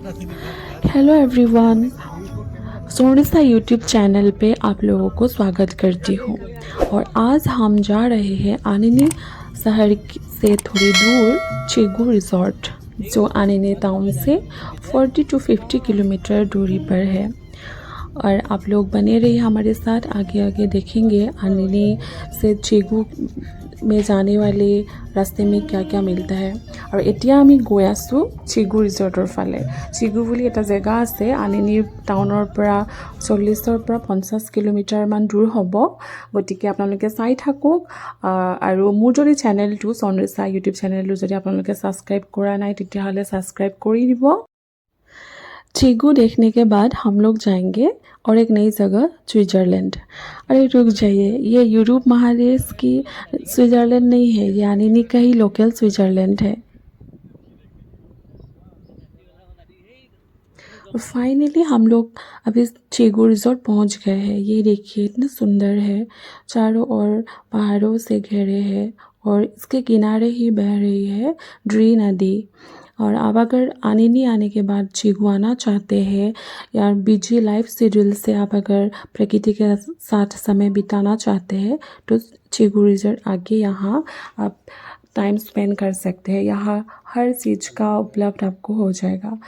Hello everyone, Sonisa YouTube channel पे आप लोगों को स्वागत करती हूँ। और आज हम जा रहे हैं आनिनी शहर से थोड़ी दूर चेगू रिजॉर्ट, जो आनिनी टाउन से 40 to 50 किलोमीटर दूरी पर है। और आप लोग बने रहिए हमारे साथ, आगे आगे देखेंगे आनिनी से चेगू में जाने वाले रास्ते में क्या क्या मिलता है। और एतिया आमी गई आছোঁ चिगु रिजॉर्टर फाले। चिगु बुली एटा जगह आछे आनिनी टाउनर পৰা 40 পৰা 50 किलोमीटर मान दूर हब। गतिके आपनालोके चाइ थाकुक। और मोर जदि चेनेलटु सनरिसा यूट्यूब चेनेलटु जदि आपनालोके सब्सक्राइब करा नाइ तेतियाहले सब्सक्राइब करि दिब। चिगु देखने के बाद हम लोग जाएंगे और एक नई जगह स्विट्ज़रलैंड। अरे रुक जाइए, ये यूरोप महादेश की स्विट्ज़रलैंड नहीं है, ये आनिनी का ही लोकल स्विट्ज़रलैंड है। फाइनली हम लोग अभी चेगू रिजॉर्ट पहुंच गए हैं। ये देखिए इतना सुंदर है, चारों ओर पहाड़ों से घिरे है और इसके किनारे ही बह रही है ड्री नदी। और आप अगर आनिनी आने के बाद चेगू आना चाहते हैं या बिजी लाइफ शेड्यूल से आप अगर प्रकृति के साथ समय बिताना चाहते हैं तो चेगू रिजॉर्ट आके यहाँ आप टाइम स्पेंड कर सकते हैं। यहाँ हर चीज़ का उपलब्ध आपको हो जाएगा।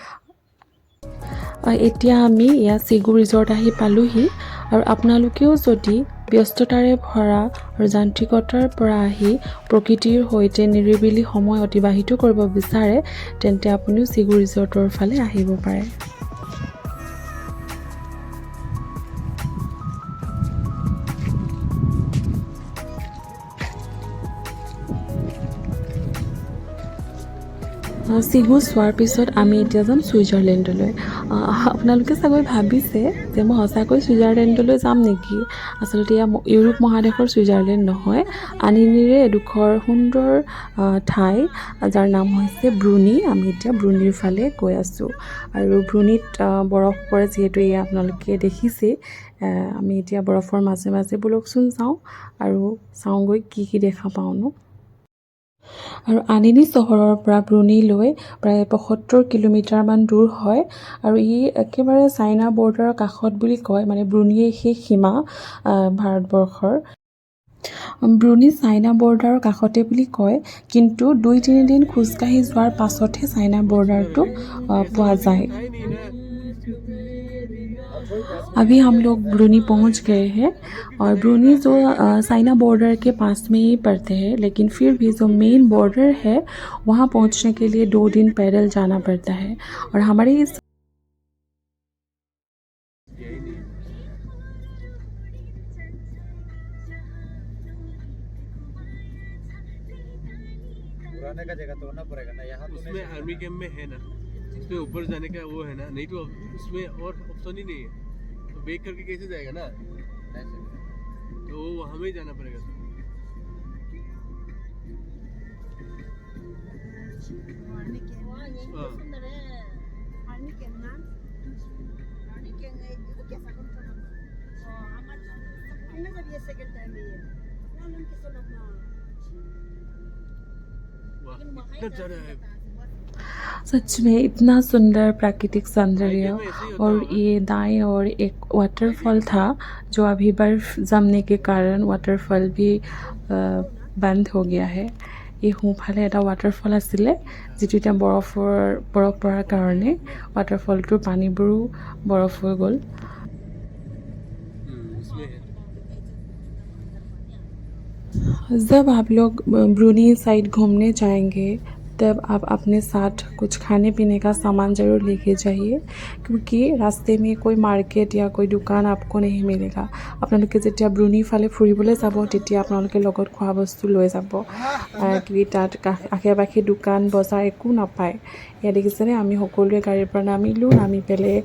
এতিয়া আমি ইয়া চিগু ৰিজৰ্ট আহি পালোহি। আৰু আপোনালোকেও যদি ব্যস্ততাৰে ভৰা আৰু যান্ত্ৰিকতাৰ পৰা আহি প্ৰকৃতিৰ সৈতে নিৰিবিলি সময় অতিবাহিত কৰিব বিচাৰে তেন্তে আপুনিও চিগু ৰিজৰ্টৰ ফালে আহিব পাৰে। চিগু চোৱাৰ পিছত আমি এতিয়া যাম ছুইজাৰলেণ্ডলৈ। আপোনালোকে চাগৈ ভাবিছে যে মই সঁচাকৈ ছুইজাৰলেণ্ডলৈ যাম নেকি। আচলতে এয়া ইউৰোপ মহাদেশৰ ছুইজাৰলেণ্ড নহয়, আনিনিৰে এডোখৰ সুন্দৰ ঠাই যাৰ নাম হৈছে ব্ৰুনি। আমি এতিয়া ব্ৰুনিৰ ফালে গৈ আছোঁ। আৰু ব্ৰুনিত বৰফ পৰে যিহেতু এয়া আপোনালোকে দেখিছে। আমি এতিয়া বৰফৰ মাজে মাজে বলকচোন যাওঁ আৰু চাওঁগৈ কি কি দেখা পাওঁনো। আৰু আনিনি চহৰৰ পৰা ব্ৰুনিলৈ প্ৰায় 75 কিলোমিটাৰমান দূৰ হয়। আৰু ই একেবাৰে চাইনা বৰ্ডাৰৰ কাষত বুলি কয়, মানে ব্ৰুনিয়ে সেই সীমা ভাৰতবৰ্ষৰ। ব্ৰুনি চাইনা বৰ্ডাৰৰ কাষতে বুলি কয়, কিন্তু 2-3 দিন খোজকাঢ়ি যোৱাৰ পাছতহে চাইনা বৰ্ডাৰটো পোৱা যায়। अभी हम लोग ब्रूनी पहुंच गए हैं। और ब्रूनी जो चाइना बॉर्डर के पास में ही पड़ते हैं, लेकिन फिर भी जो मेन बॉर्डर है वहाँ पहुंचने के लिए 2 दिन पैदल जाना पड़ता है। और हमारे इस पुराने का जगह तोड़ना पड़ेगा ना, यहाँ उसमें आर्मी कैंप में है ना, उसमें ऊपर जाने का वो है ना, नहीं तो उसमें और ऑप्शन ही नहीं है। तो बेक करके कैसे जाएगा ना, तो वो हमें जाना पड़ेगा। सच में इतना सुंदर प्राकृतिक सौंदर्य। और ये दाएं और एक वाटरफॉल था जो अभी बर्फ़ जमने के कारण वाटरफॉल भी बंद हो गया है। এই সোঁফালে এটা ৱাটাৰফল আছিলে যিটো এতিয়া বৰফ পৰাৰ কাৰণে ৱাটাৰফলটোৰ পানীবোৰো বৰফ হৈ গ'ল। जब आप लोग ब्रूनी साइड घूमने जाएंगे तब आप अपने साथ कुछ खाने पीने का सामान ज़रूर लेके जाइए, क्योंकि रास्ते में कोई मार्केट या कोई दुकान आपको नहीं मिलेगा। আপোনালোকে যেতিয়া ব্ৰুনি ফালে ফুৰিবলৈ যাব তেতিয়া আপোনালোকে লগত খোৱা বস্তু লৈ যাব, কি তাত আশে পাশে দোকান বজাৰ একো নাপায়। এয়া দেখিছেনে, আমি সকলোৱে গাড়ীৰ পৰা নামিলোঁ। নামি পেলাই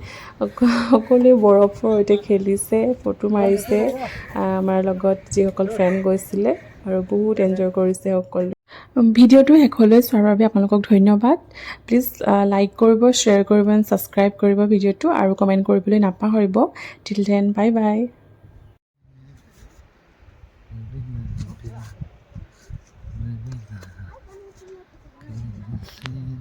সকলোৱে বৰফৰ সৈতে খেলিছে, ফটো মাৰিছে আমাৰ লগত যিসকল ফ্ৰেণ্ড গৈছিলে, আৰু বহুত এনজয় কৰিছে সকলোৱে। ভিডিঅ'টো শেষলৈ চোৱাৰ বাবে আপোনালোকক ধন্যবাদ। প্লিজ লাইক কৰিব, শ্বেয়াৰ কৰিব, ছাবস্ক্ৰাইব কৰিব ভিডিঅ'টো, আৰু কমেণ্ট কৰিবলৈ নাপাহৰিব। Till then bye by.